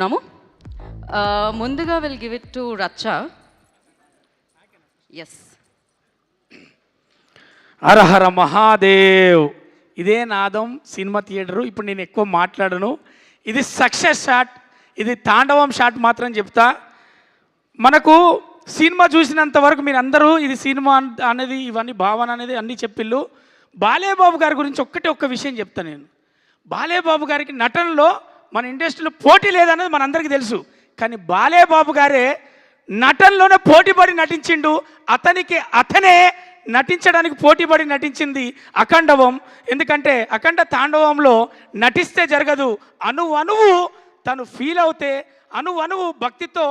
నాము ముందుగా will give it to రచ్చ. Yes. హరహర మహాదేవ్. ఇదే నాదం సినిమా థియేటరు. ఇప్పుడు నేను ఎక్కువ మాట్లాడను. ఇది సక్సెస్ షాట్, ఇది తాండవం షాట్ మాత్రం చెప్తా. మనకు సినిమా చూసినంత వరకు మీరు అందరూ ఇది సినిమా అనేది ఇవన్నీ భావన అనేది అన్నీ చెప్పిళ్ళు. బాలేబాబు గారి గురించి ఒక్క విషయం చెప్తాను నేను. బాలేబాబు గారికి నటనలో మన ఇండస్ట్రీలో పోటీ లేదనేది మనందరికీ తెలుసు. కానీ బాలేబాబు గారే నటనలోనే పోటీపడి నటించిండు. అతనే నటించడానికి పోటీపడి నటించింది అఖండవం. ఎందుకంటే అఖండ తాండవంలో నటిస్తే జరగదు, అణువు తను ఫీల్ అవుతే, అణువు భక్తితో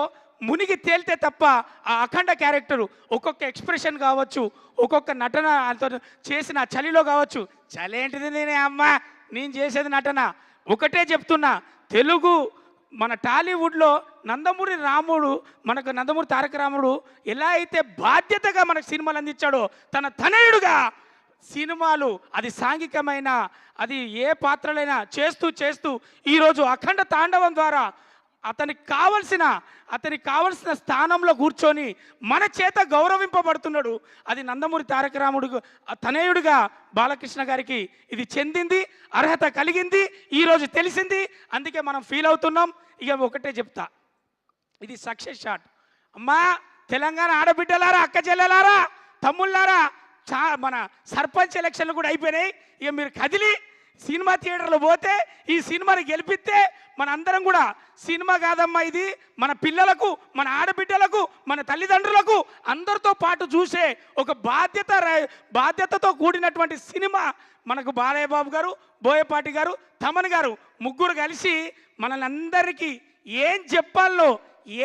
మునిగి తేలితే తప్ప ఆ అఖండ క్యారెక్టరు ఒక్కొక్క ఎక్స్ప్రెషన్ కావచ్చు, ఒక్కొక్క నటన చేసిన చలిలో కావచ్చు. చలి ఏంటిది, నేను చేసేది నటన. ఒకటే చెప్తున్నా, తెలుగు మన టాలీవుడ్లో నందమూరి రాముడు, మనకు నందమూరి తారక రాముడు ఎలా అయితే బాధ్యతగా మనకు సినిమాలు అందించాడో, తన తనయుడుగా సినిమాలు అది సాంఘికమైన అది ఏ పాత్రలైనా చేస్తూ ఈరోజు అఖండ తాండవం ద్వారా అతనికి కావలసిన స్థానంలో కూర్చొని మన చేత గౌరవింపబడుతున్నాడు. అది నందమూరి తారక రాముడు తనయుడిగా బాలకృష్ణ గారికి ఇది చెందింది, అర్హత కలిగింది, ఈరోజు తెలిసింది. అందుకే మనం ఫీల్ అవుతున్నాం. ఇక ఒకటే చెప్తా, ఇది సక్సెస్ షాట్. అమ్మా తెలంగాణ ఆడబిడ్డలారా, అక్క చెల్లెలారా, తమ్ముళ్ళారా, మన సర్పంచ్ ఎలక్షన్లు కూడా అయిపోయినాయి. ఇక మీరు కదిలి సినిమా థియేటర్లో పోతే ఈ సినిమాని గెలిపిస్తే మన అందరం కూడా సినిమా కాదమ్మా ఇది మన పిల్లలకు, మన ఆడబిడ్డలకు, మన తల్లిదండ్రులకు అందరితో పాటు చూసే ఒక బాధ్యతతో కూడినటువంటి సినిమా మనకు బాలయ్యబాబు గారు, బోయపాటి గారు, తమన్ గారు ముగ్గురు కలిసి మనల్ని అందరికీ ఏం చెప్పాలో,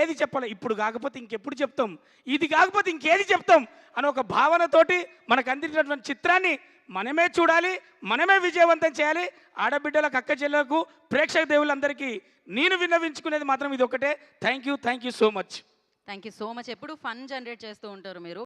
ఏది చెప్పాలో, ఇప్పుడు కాకపోతే ఇంకెప్పుడు చెప్తాం, ఇది కాకపోతే ఇంకేది చెప్తాం అని ఒక భావనతోటి మనకు అందించినటువంటి చిత్రాన్ని మనమే చూడాలి, మనమే విజయవంతం చేయాలి. ఆడబిడ్డలకు, అక్క చెల్లెలకు, ప్రేక్షక దేవులందరికీ నేను విన్నవించుకునేది మాత్రం ఇది ఒకటే. Thank you so much. Thank you so much. ఎప్పుడు ఫన్ జనరేట్ చేస్తూ ఉంటారు మీరు.